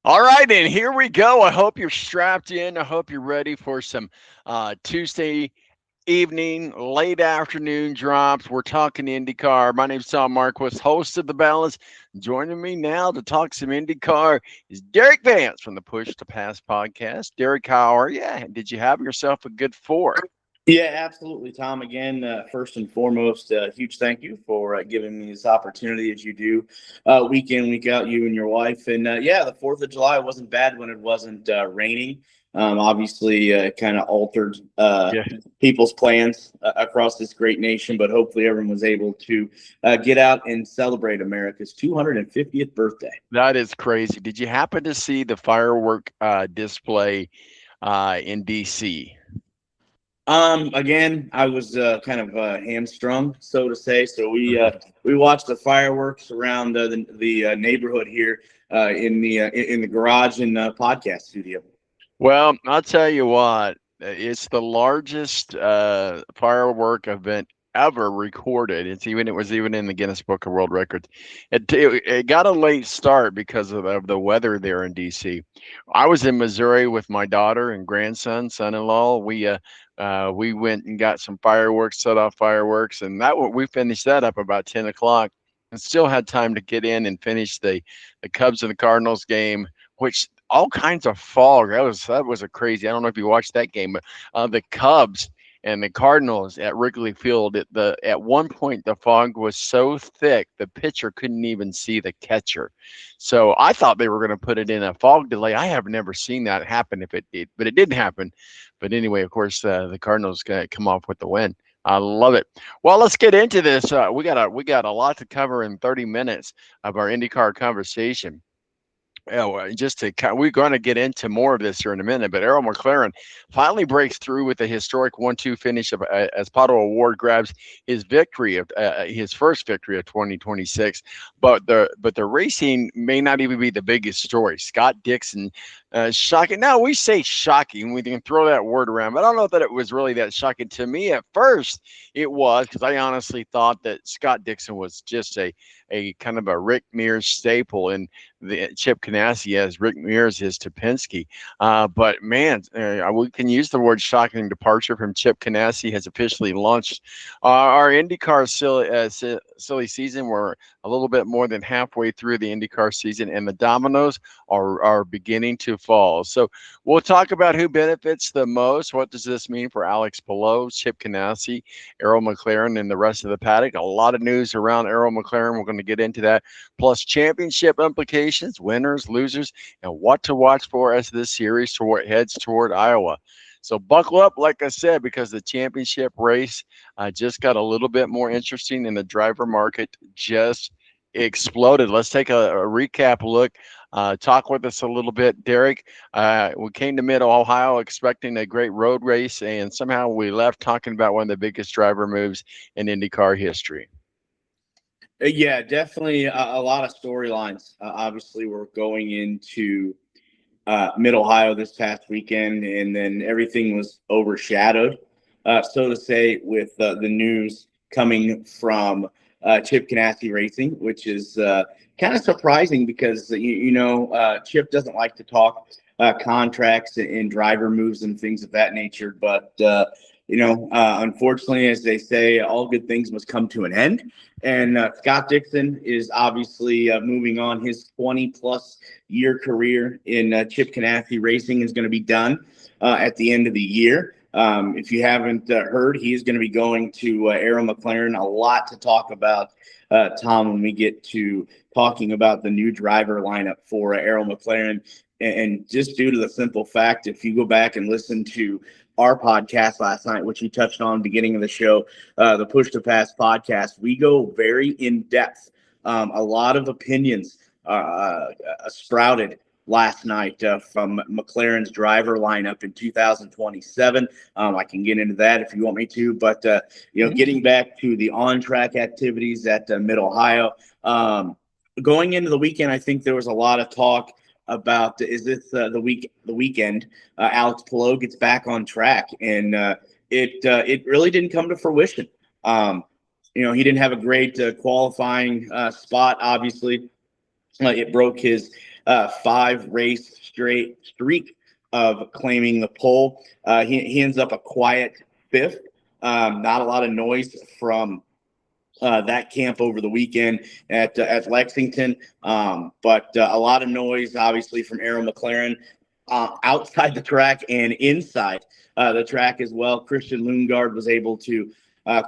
All right, and here we go. I hope you're strapped in. I hope you're ready for some Tuesday evening, late afternoon drops. We're talking IndyCar. My name's Tom Marquis, host of The Balance. Joining me now to talk some IndyCar is Derek Vance from the Push to Pass podcast. Derek, how are you? Did you have yourself a good fourth? Yeah, absolutely, Tom. Again, first and foremost, huge thank you for giving me this opportunity as you do week in, week out, you and your wife. And yeah, the 4th of July wasn't bad when it wasn't raining. Obviously, it kind of altered Yeah, people's plans across this great nation, but hopefully everyone was able to get out and celebrate America's 250th birthday. that is crazy. Did you happen to see the firework display in DC? Again, I was kind of hamstrung, so to say. So we watched the fireworks around the neighborhood here in the garage and podcast studio. Well, I'll tell you what, it's the largest firework event ever recorded. It was even in the Guinness Book of World Records. It got a late start because of the weather there in DC. I was in Missouri with my daughter and grandson, son-in-law. We went and got some fireworks, set off fireworks, and we finished that up about 10 o'clock, and still had time to get in and finish the Cubs and the Cardinals game, which all kinds of fog. That was a crazy. I don't know if you watched that game, but the Cubs and the Cardinals at Wrigley Field. At one point the fog was so thick the pitcher couldn't even see the catcher. So I thought they were going to put it in a fog delay. I have never seen that happen. If it did, but it didn't happen. But anyway, of course, the Cardinals come off with the win. I love it. Well, let's get into this. We got a lot to cover in 30 minutes of our IndyCar conversation. Yeah, well, we're going to get into more of this here in a minute, but Arrow McLaren finally breaks through with a historic 1-2 finish as Pato O'Ward grabs his first victory of 2026. But the racing may not even be the biggest story. Scott Dixon, shocking. Now we say shocking, we can throw that word around, but I don't know that it was really that shocking to me at first. It was because I honestly thought that Scott Dixon was just a kind of a Rick Mears staple, and the Chip Ganassi as Rick Mears is to Penske. But man, we can use the word shocking departure from Chip Ganassi has officially launched our IndyCar silly season. We're a little bit more than halfway through the IndyCar season, and the dominoes are beginning to fall. So we'll talk about who benefits the most. What does this mean for Alex Palou, Chip Ganassi, Arrow McLaren, and the rest of the paddock? A lot of news around Arrow McLaren. We're going to get into that, plus championship implications, winners, losers, and what to watch for as this series heads toward Iowa. So buckle up, like I said, because the championship race just got a little bit more interesting, and the driver market just exploded. Let's take a recap look. Talk with us a little bit, Derek. We came to Mid-Ohio expecting a great road race, and somehow we left talking about one of the biggest driver moves in IndyCar history. Yeah, definitely a lot of storylines. Obviously, we're going into Mid-Ohio this past weekend, and then everything was overshadowed, so to say, with the news coming from Chip Ganassi Racing, which is kind of surprising because, Chip doesn't like to talk contracts and driver moves and things of that nature. But, unfortunately, as they say, all good things must come to an end. And Scott Dixon is obviously moving on. His 20-plus year career in Chip Ganassi Racing is going to be done at the end of the year. If you haven't heard, he is going to be going to Arrow McLaren. A lot to talk about, Tom, when we get to talking about the new driver lineup for Arrow McLaren. And just due to the simple fact, if you go back and listen to our podcast last night, which you touched on beginning of the show, the Push to Pass podcast, we go very in depth. A lot of opinions sprouted last night from McLaren's driver lineup in 2027. I can get into that if you want me to, but getting back to the on-track activities at Mid-Ohio, going into the weekend, I think there was a lot of talk about is this the weekend Alex Palou gets back on track, and it really didn't come to fruition. He didn't have a great qualifying spot. Obviously, it broke his 5-race straight streak of claiming the pole. He ends up a quiet fifth. Not a lot of noise from that camp over the weekend at Lexington, but a lot of noise, obviously, from Arrow McLaren outside the track and inside the track as well. Christian Lundgaard was able to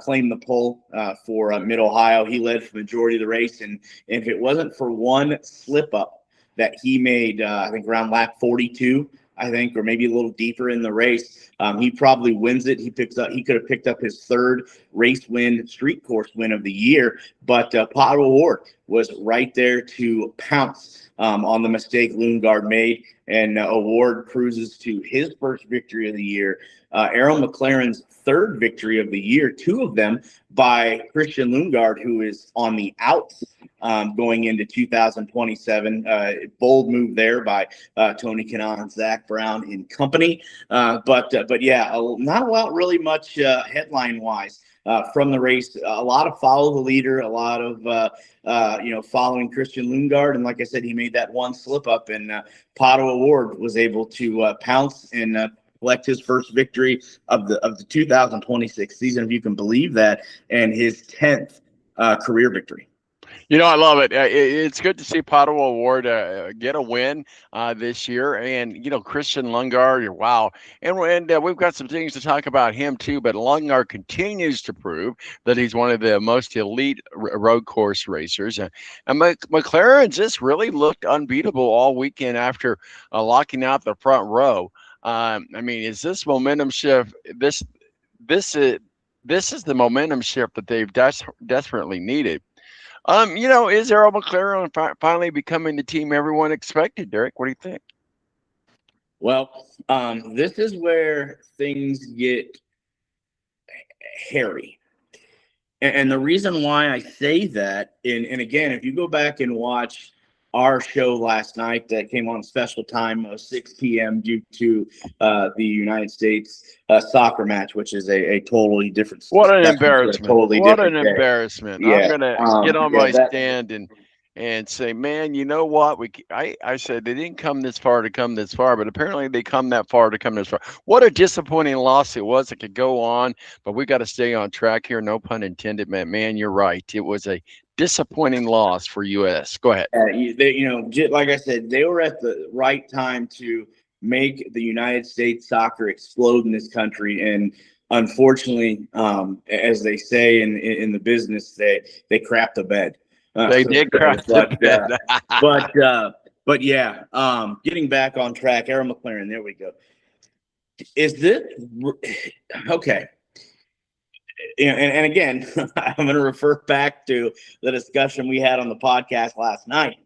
claim the pole for Mid-Ohio. He led for the majority of the race, and if it wasn't for one slip up that he made, I think around lap 42, I think, or maybe a little deeper in the race, he probably wins it. He could have picked up his third race win, street course win of the year. But Pato O'Ward was right there to pounce on the mistake Lundgaard made, and O'Ward cruises to his first victory of the year. Arrow McLaren's third victory of the year, 2 of them by Christian Lundgaard, who is on the outs going into 2027. Bold move there by Tony Kanaan, Zach Brown and company. But yeah, not a lot really much headline wise from the race. A lot of follow the leader, a lot of following Christian Lundgaard, and like I said, he made that one slip up, and Pato O'Ward was able to pounce and collect his first victory of the 2026 season, if you can believe that, and his 10th career victory. I love it. It's good to see Pato O'Ward get a win this year, and Christian Lundgaard. Wow, and we've got some things to talk about him too. But Lundgaard continues to prove that he's one of the most elite road course racers, and McLaren just really looked unbeatable all weekend after locking out the front row. Is this momentum shift? This is the momentum shift that they've desperately needed. Is Arrow McLaren finally becoming the team everyone expected, Derek? What do you think? Well, this is where things get hairy. And the reason why I say that, and again, if you go back and watch our show last night that came on special time of 6 p.m. due to the United States soccer match, which is a totally different. What an embarrassment! What an embarrassment! Yeah. I'm gonna get on my stand and say, man, you know what? I said they didn't come this far to come this far, but apparently they come that far to come this far. What a disappointing loss it was. It could go on, but we got to stay on track here. No pun intended, man. Man, you're right. It was a disappointing loss for U.S. Go ahead. Like I said, they were at the right time to make the United States soccer explode in this country, and unfortunately, as they say in the business, they crapped the bed. They did crap the bed. But yeah, getting back on track, Arrow McLaren. There we go. Is this okay? And again, I'm going to refer back to the discussion we had on the podcast last night.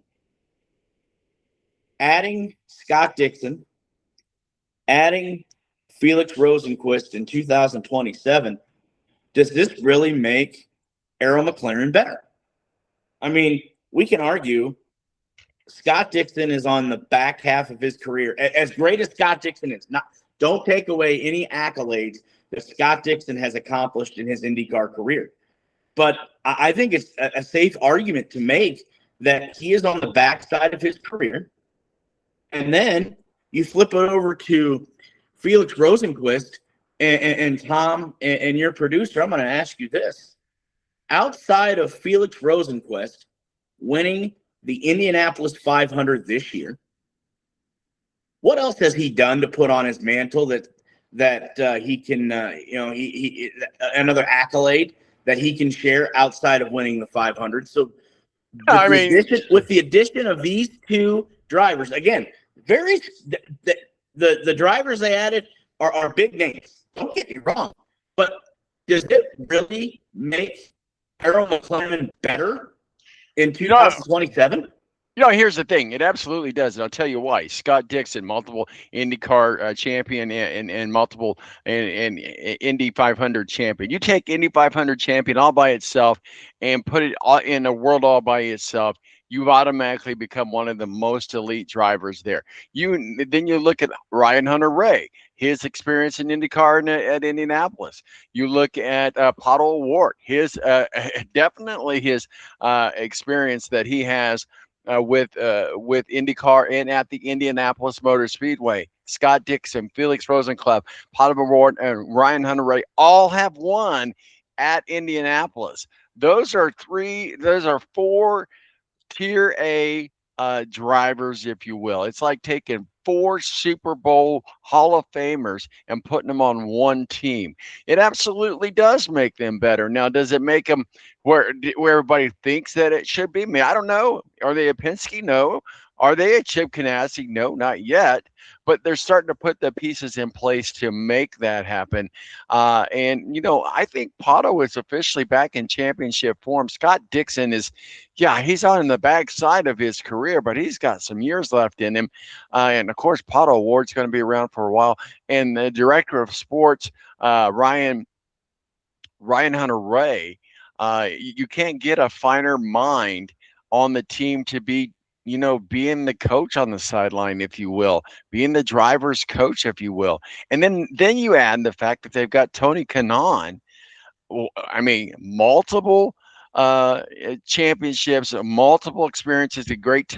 Adding Scott Dixon, adding Felix Rosenqvist in 2027, does this really make Arrow McLaren better? We can argue Scott Dixon is on the back half of his career. As great as Scott Dixon is, don't take away any accolades that Scott Dixon has accomplished in his IndyCar career. But I think it's a safe argument to make that he is on the backside of his career. And then you flip it over to Felix Rosenqvist and Tom and your producer. I'm going to ask you this. Outside of Felix Rosenqvist winning the Indianapolis 500 this year, what else has he done to put on his mantle that he can, he another accolade that he can share outside of winning the 500? So, with the addition of these two drivers, again, the drivers they added are big names. Don't get me wrong, but does it really make Arrow McLaren better in 2027? Here's the thing. It absolutely does. And I'll tell you why. Scott Dixon, multiple IndyCar champion and multiple and Indy 500 champion. You take Indy 500 champion all by itself and put it in a world all by itself, you've automatically become one of the most elite drivers there. Then you look at Ryan Hunter-Reay, his experience in IndyCar at Indianapolis. You look at Pato O'Ward, his definitely his experience that he has with IndyCar and at the Indianapolis Motor Speedway. Scott Dixon, Felix Rosenclub, Pato O'Ward, and Ryan Hunter-Reay all have won at Indianapolis. Those are three. Those are four tier A drivers, if you will. It's like taking four Super Bowl Hall of Famers and putting them on one team. It absolutely does make them better. Now, does it make them where everybody thinks that it should be? I mean, I don't know. Are they a Penske? No. Are they a Chip Ganassi? No, not yet. But they're starting to put the pieces in place to make that happen. And, I think Pato is officially back in championship form. Scott Dixon is, yeah, he's on the backside of his career, but he's got some years left in him. And, of course, Pato O'Ward's going to be around for a while. And the director of sports, Ryan Hunter-Reay, you can't get a finer mind on the team to be being the coach on the sideline, if you will, being the driver's coach, if you will. And then you add the fact that they've got Tony Kanaan. I mean, multiple championships, multiple experiences, great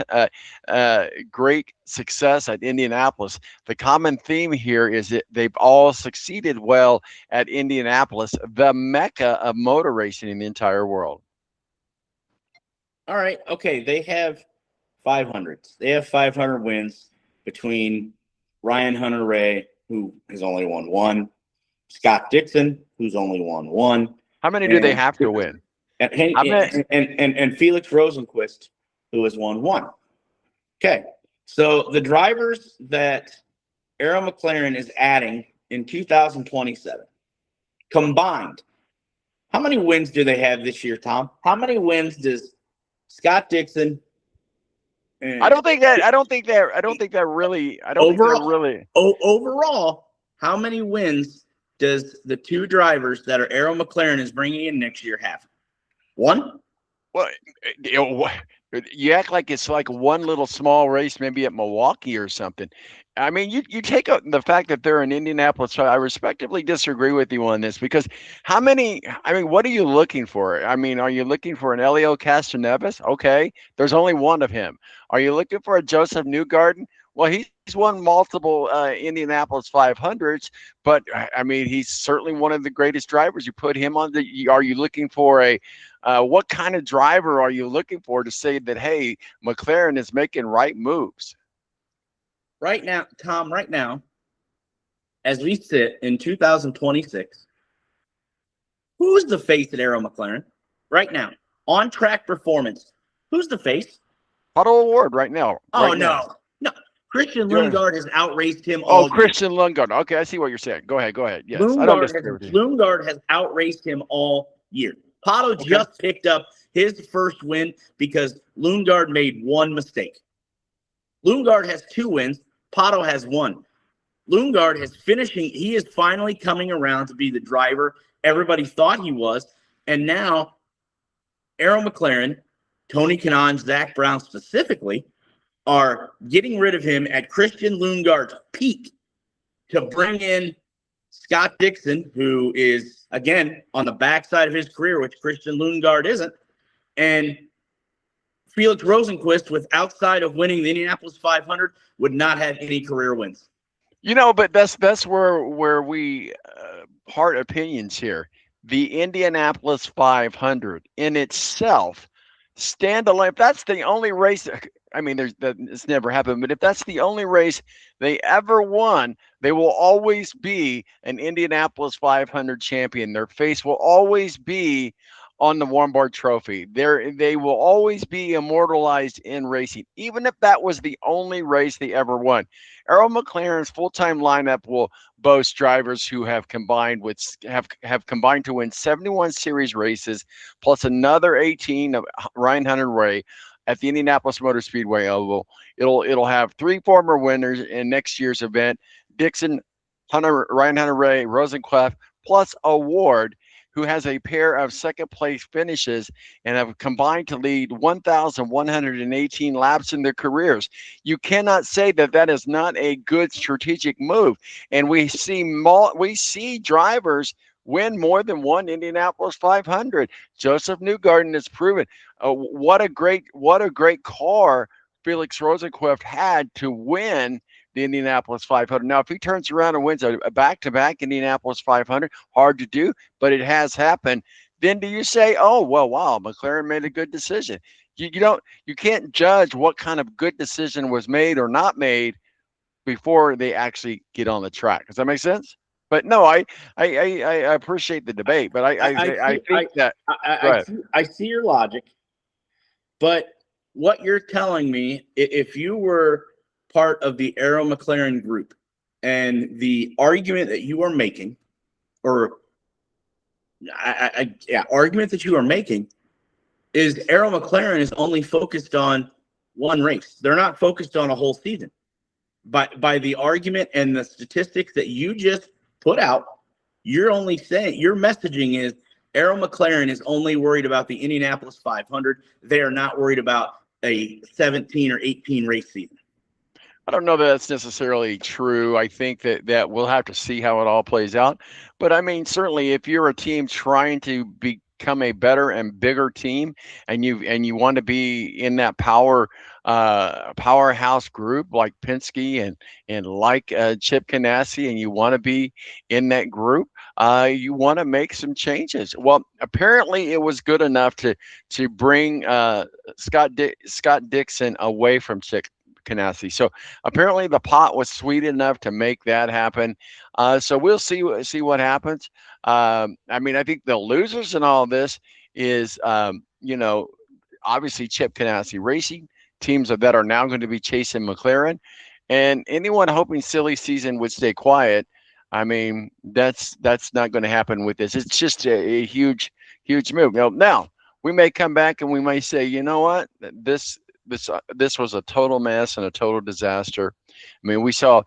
success at Indianapolis. The common theme here is that they've all succeeded well at Indianapolis, the mecca of motor racing in the entire world. All right. Okay. They have 500s. They have 500 wins between Ryan Hunter-Reay, who has only won one, Scott Dixon, who's only won one. How many do they have to win? And Felix Rosenquist, who has won one. Okay. So the drivers that Arrow McLaren is adding in 2027 combined, how many wins do they have this year, Tom? How many wins does Scott Dixon? I don't think that really. Overall, how many wins does the two drivers that are Arrow McLaren is bringing in next year have? One? Well, you act like it's like one little small race, maybe at Milwaukee or something. I mean, you take out the fact that they're in Indianapolis. So I respectively disagree with you on this because what are you looking for? I mean, are you looking for an Elio Castroneves? Okay, there's only one of him. Are you looking for a Joseph Newgarden? Well, he's won multiple Indianapolis 500s, but I mean, he's certainly one of the greatest drivers. You put him on are you looking for what kind of driver are you looking for to say that, hey, McLaren is making right moves? Right now, Tom, as we sit in 2026, who's the face at Arrow McLaren? Right now, on track performance, who's the face? Pato O'Ward right now. No. Christian Lundgaard has outraced him all year. Christian Lundgaard. Okay, I see what you're saying. Go ahead. Yes, Lundgaard has outraced him all year. Pato just picked up his first win because Lundgaard made one mistake. Lundgaard has 2 wins. Pato has 1. Lundgaard he is finally coming around to be the driver everybody thought he was. And now Arrow McLaren, Tony Kanaan, Zach Brown specifically, are getting rid of him at Christian Lundgaard's peak to bring in Scott Dixon, who is, again, on the backside of his career, which Christian Lundgaard isn't, and Felix Rosenquist, with outside of winning the Indianapolis 500, would not have any career wins. But that's where we part opinions here. The Indianapolis 500 in itself, standalone, if that's the only race, I mean, it's never happened, but if that's the only race they ever won, they will always be an Indianapolis 500 champion. Their face will always be on the Warren Trophy. They will always be immortalized in racing, even if that was the only race they ever won. Arrow McLaren's full-time lineup will boast drivers who have combined to win 71 series races, plus another 18 of Ryan Hunter-Reay at the Indianapolis Motor Speedway Oval. It'll have 3 former winners in next year's event: Dixon, Ryan Hunter-Reay, Rosenquist, plus O'Ward, who has a pair of second-place finishes and have combined to lead 1,118 laps in their careers. You cannot say that is not a good strategic move. And we see drivers win more than one Indianapolis 500. Joseph Newgarden has proven. what a great car Felix Rosenqvist had to win the Indianapolis 500. Now, if he turns around and wins a back-to-back Indianapolis 500, hard to do, but it has happened. Then do you say, "Oh, well, wow, McLaren made a good decision"? You can't judge what kind of good decision was made or not made before they actually get on the track. Does that make sense? But no, I appreciate the debate, but I think that. Go ahead. I see your logic, but what you're telling me, if you were part of the Arrow McLaren group and the argument that you are making, or argument that you are making is Arrow McLaren is only focused on one race. They're not focused on a whole season. By the argument and the statistics that you just put out, you're only saying, your messaging is Arrow McLaren is only worried about the Indianapolis 500. They are not worried about a 17 or 18 race season. I don't know that that's necessarily true. I think that we'll have to see how it all plays out. But I mean, certainly, if you're a team trying to become a better and bigger team, and you want to be in that powerhouse group like Penske and like Chip Ganassi, and you want to be in that group, you want to make some changes. Well, apparently, it was good enough to bring Scott Dixon away from Chip Ganassi. So apparently the pot was sweet enough to make that happen. So we'll see what happens. I mean, I think the losers in all this is, obviously Chip Ganassi Racing teams that are now going to be chasing McLaren, and anyone hoping silly season would stay quiet. I mean, that's not going to happen with this. It's just a huge move. Now we may come back and we may say, you know what, this was a total mess and a total disaster. I mean, we saw.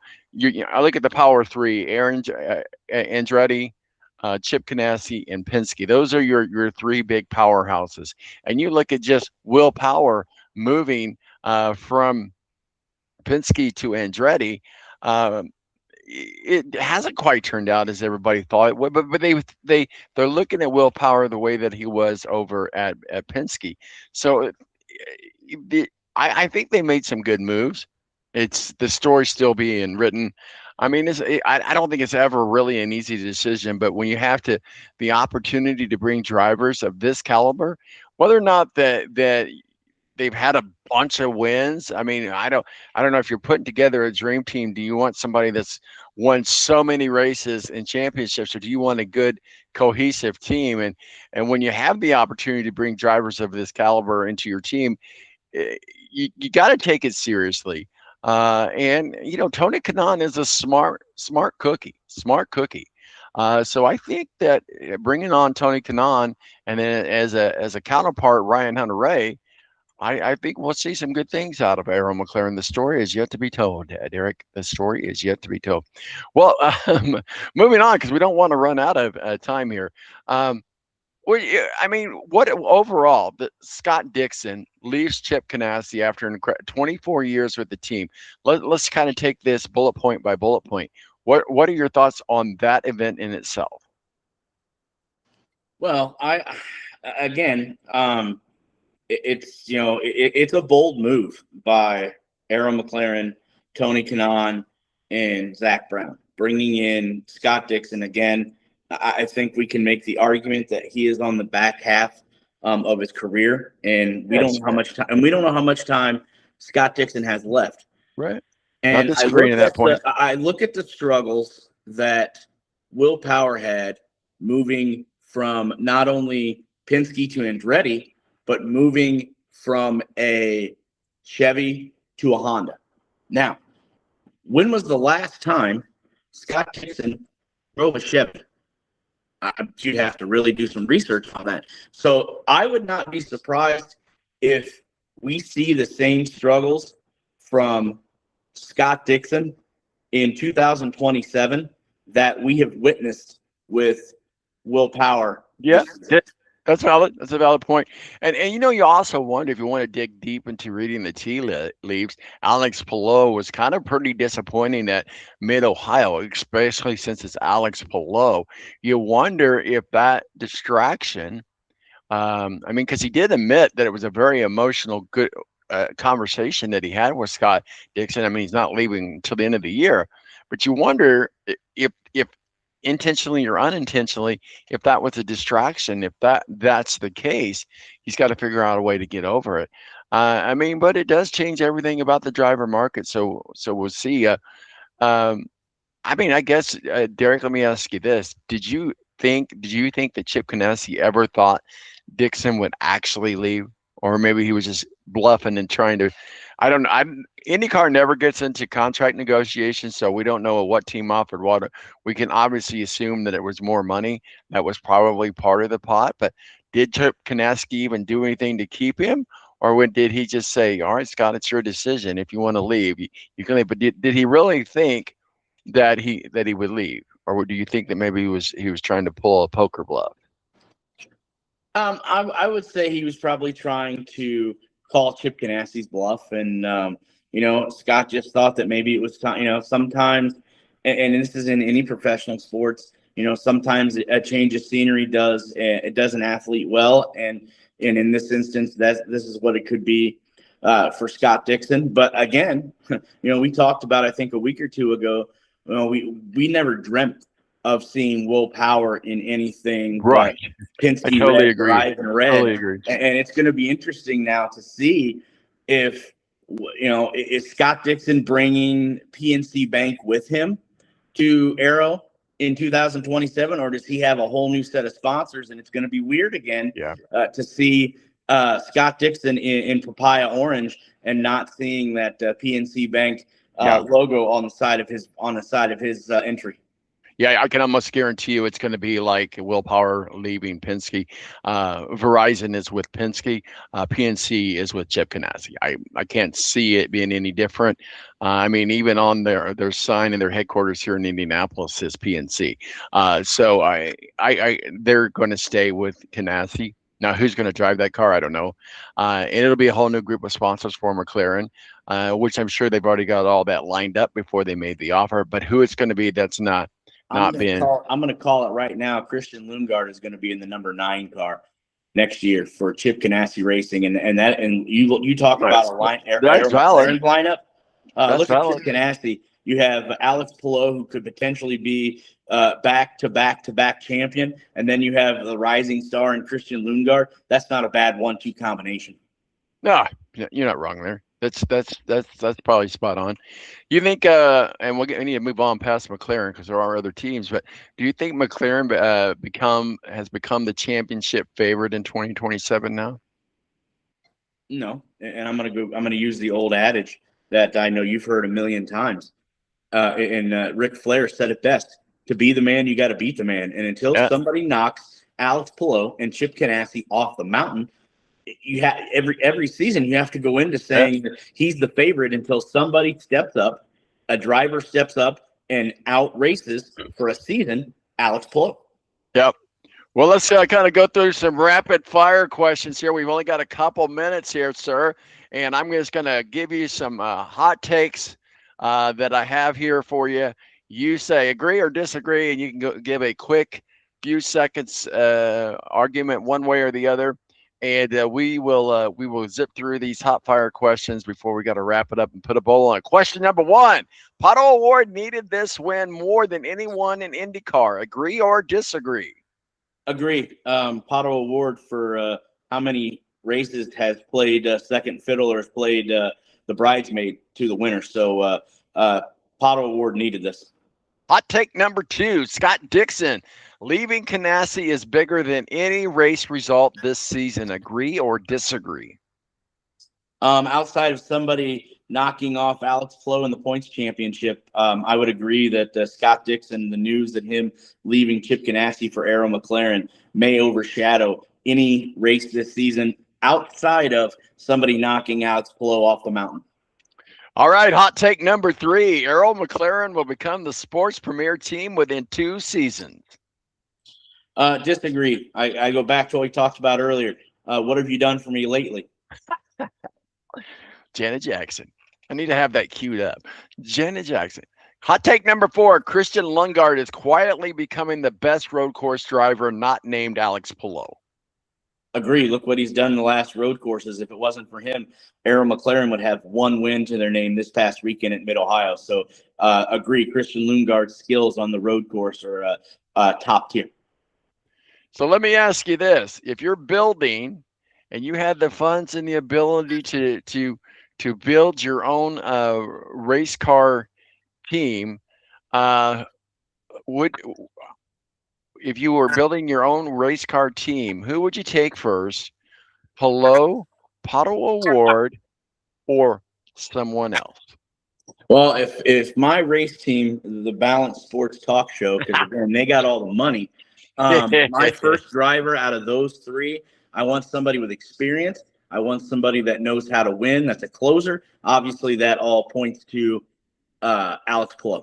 I look at the Power Three: Andretti, Chip Ganassi, and Penske. Those are your three big powerhouses. And you look at just Will Power moving from Penske to Andretti. It hasn't quite turned out as everybody thought it would, but they're looking at Will Power the way that he was over at Penske. So I think they made some good moves. It's the story still being written. I mean, I don't think it's ever really an easy decision, but when you have the opportunity to bring drivers of this caliber, whether or not that they've had a bunch of wins. I mean, I don't know if you're putting together a dream team. Do you want somebody that's won so many races and championships, or do you want a good cohesive team? And when you have the opportunity to bring drivers of this caliber into your team, you got to take it seriously. And Tony Kanaan is a smart cookie. So I think that bringing on Tony Kanaan and then as a counterpart, Ryan Hunter-Reay, I think we'll see some good things out of Arrow McLaren. The story is yet to be told, Derek. The story is yet to be told. Well, moving on, because we don't want to run out of time here. Well, I mean, what overall, Scott Dixon leaves Chip Ganassi after 24 years with the team. Let's kind of take this bullet point by bullet point. What are your thoughts on that event in itself? Well, it's a bold move by Arrow McLaren, Tony Kanaan, and Zach Brown, bringing in Scott Dixon again. I think we can make the argument that he is on the back half of his career, and we don't know how much time. And we don't know how much time Scott Dixon has left. Right. And I look at the struggles that Will Power had moving from not only Penske to Andretti, but moving from a Chevy to a Honda. Now, when was the last time Scott Dixon drove a Chevy? You'd have to really do some research on that. So I would not be surprised if we see the same struggles from Scott Dixon in 2027 that we have witnessed with Will Power. Yeah, that's valid. That's a valid point. And you also wonder if you want to dig deep into reading the tea leaves. Alex Palou was kind of pretty disappointing at Mid-Ohio, especially since it's Alex Palou. You wonder if that distraction I mean, because he did admit that it was a very emotional, good conversation that he had with Scott Dixon. I mean, he's not leaving until the end of the year, but you wonder if intentionally or unintentionally, if that was a distraction, if that's the case, he's got to figure out a way to get over it. I mean, but it does change everything about the driver market. So we'll see. Um, I mean, I guess, Derek, let me ask you this: did you think that Chip Ganassi ever thought Dixon would actually leave, or maybe he was just bluffing and trying to? I don't know. IndyCar never gets into contract negotiations, so we don't know what team offered what. We can obviously assume that it was more money. That was probably part of the pot. But did Chip Ganassi even do anything to keep him, or did he just say, "All right, Scott, it's your decision. If you want to leave, you can leave"? But did he really think that he would leave, or do you think that maybe he was trying to pull a poker bluff? I would say he was probably trying to call Chip Ganassi's bluff, and Scott just thought that maybe it was time. Sometimes, and this is in any professional sports. Sometimes a change of scenery does an athlete well, and in this instance, this is what it could be for Scott Dixon. But again, we talked about, I think, a week or two ago. We never dreamt of seeing Will Power in anything but Right. I Penske totally red, agree. Horizon red. Totally agree. And it's going to be interesting now to see if, is Scott Dixon bringing PNC Bank with him to Arrow in 2027, or does he have a whole new set of sponsors? And it's going to be weird again Yeah. to see Scott Dixon in papaya orange and not seeing that PNC Bank Yeah. logo on the side of his entry. Yeah, I can almost guarantee you it's going to be like Will Power leaving Penske. Verizon is with Penske. PNC is with Chip Ganassi. I can't see it being any different. I mean, even on their sign in their headquarters here in Indianapolis says PNC. So they're going to stay with Ganassi. Now, who's going to drive that car? I don't know. And it'll be a whole new group of sponsors for McLaren, which I'm sure they've already got all that lined up before they made the offer. But who it's going to be, that's not been. I'm gonna call it right now. Christian Lundgaard is going to be in the number 9 car next year for Chip Ganassi Racing, and you talk Nice. about a line. That's valid. Lineup. That's Look at valid. Chip Ganassi. You have Alex Palou, who could potentially be back-to-back champion, and then you have the rising star in Christian Lundgaard. That's not a bad 1-2 combination. No, you're not wrong there. That's probably spot on. You think, and we need to move on past McLaren because there are other teams, but do you think McLaren has become the championship favorite in 2027 now? No, and I'm gonna use the old adage that I know you've heard a million times. And Ric Flair said it best: to be the man, you got to beat the man. And until somebody knocks Alex Palou and Chip Ganassi off the mountain, you have every season you have to go into saying that he's the favorite until somebody steps up, a driver steps up and out races for a season Alex Palou. Yep. Well, let's kind of go through some rapid fire questions here. We've only got a couple minutes here, sir, and I'm just going to give you some hot takes that I have here for you. You say agree or disagree, and you can give a quick few seconds argument one way or the other. And we will zip through these hot fire questions before we got to wrap it up and put a bow on. Question number 1: Pato O'Ward needed this win more than anyone in IndyCar. Agree or disagree? Agree. Pato O'Ward for how many races has played second fiddle or has played the bridesmaid to the winner. So Pato O'Ward needed this. Hot take number 2: Scott Dixon leaving Ganassi is bigger than any race result this season. Agree or disagree? Outside of somebody knocking off Alex Palou in the points championship, I would agree that Scott Dixon, the news that him leaving Chip Ganassi for Arrow McLaren may overshadow any race this season outside of somebody knocking Alex Palou off the mountain. All right, hot take number 3: Arrow McLaren will become the sports premier team within 2 seasons. Disagree. I go back to what we talked about earlier. What have you done for me lately? Janet Jackson. I need to have that queued up. Janet Jackson. Hot take number 4: Christian Lundgaard is quietly becoming the best road course driver not named Alex Palou. Agree. Look what he's done in the last road courses. If it wasn't for him, Arrow McLaren would have one win to their name this past weekend at Mid-Ohio. So agree. Christian Lundgaard's skills on the road course are top tier. So let me ask you this: if you're building and you had the funds and the ability to build your own race car team, would if you were building your own race car team, who would you take first? Pato O'Ward, or someone else? Well, if my race team, the Balanced Sports Talk Show, because again they got all the money. My first driver out of those three, I want somebody with experience. I want somebody that knows how to win. That's a closer. Obviously, that all points to Alex Palou.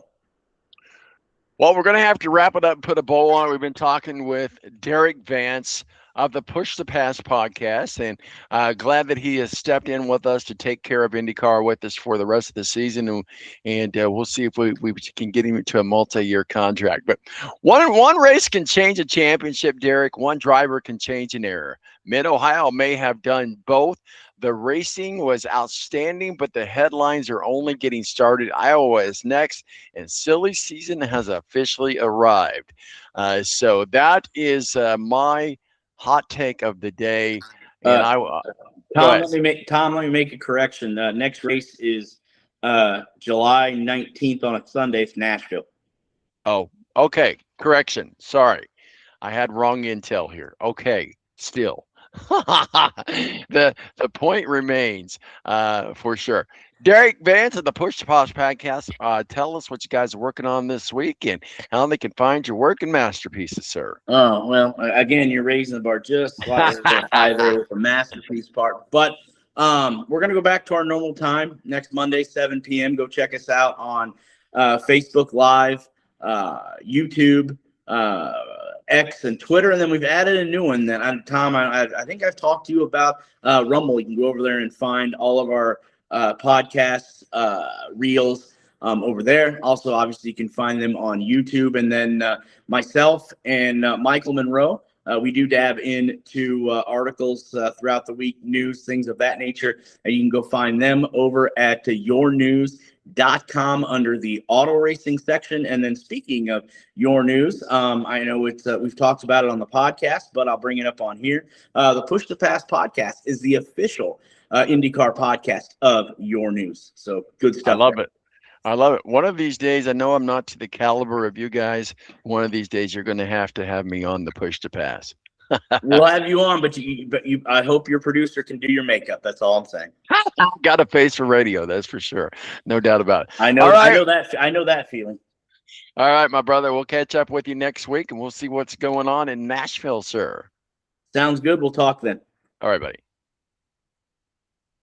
Well, we're going to have to wrap it up and put a bow on it. We've been talking with Derek Vance of the Push the Pass podcast, and glad that he has stepped in with us to take care of IndyCar with us for the rest of the season, and we'll see if we can get him to a multi-year contract. But one race can change a championship, Derek. One driver can change an era. Mid-Ohio may have done both. The racing was outstanding, but the headlines are only getting started. Iowa is next, and silly season has officially arrived. So that is my hot take of the day. And Tom, let me make a correction. Next race is July 19th on a Sunday. It's Nashville. Oh, okay. Correction. Sorry, I had wrong intel here. Okay, still. the point remains for sure. Derek Vance of the Push to Pass podcast. Tell us what you guys are working on this week and how they can find your work and masterpieces, sir. Oh, well, again, you're raising the bar just slightly high there with the masterpiece part. But we're going to go back to our normal time next Monday, 7 p.m. Go check us out on Facebook Live, YouTube, X, and Twitter. And then we've added a new one that, Tom, I think I've talked to you about Rumble. You can go over there and find all of our podcasts, reels over there. Also, obviously, you can find them on YouTube. And then myself and Michael Monroe, we do dab into articles throughout the week, news, things of that nature. You can go find them over at yournews.com under the auto racing section. And then speaking of your news, I know it's we've talked about it on the podcast, but I'll bring it up on here. The Push to Pass podcast is the official IndyCar podcast of Your News. So good stuff. I love it. One of these days, I know I'm not to the caliber of you guys. One of these days, you're going to have me on the Push to Pass. We'll have you on, but I hope your producer can do your makeup. That's all I'm saying. Got a face for radio, that's for sure. No doubt about it. I know. Right. I know that feeling. All right, my brother. We'll catch up with you next week, and we'll see what's going on in Nashville, sir. Sounds good. We'll talk then. All right, buddy.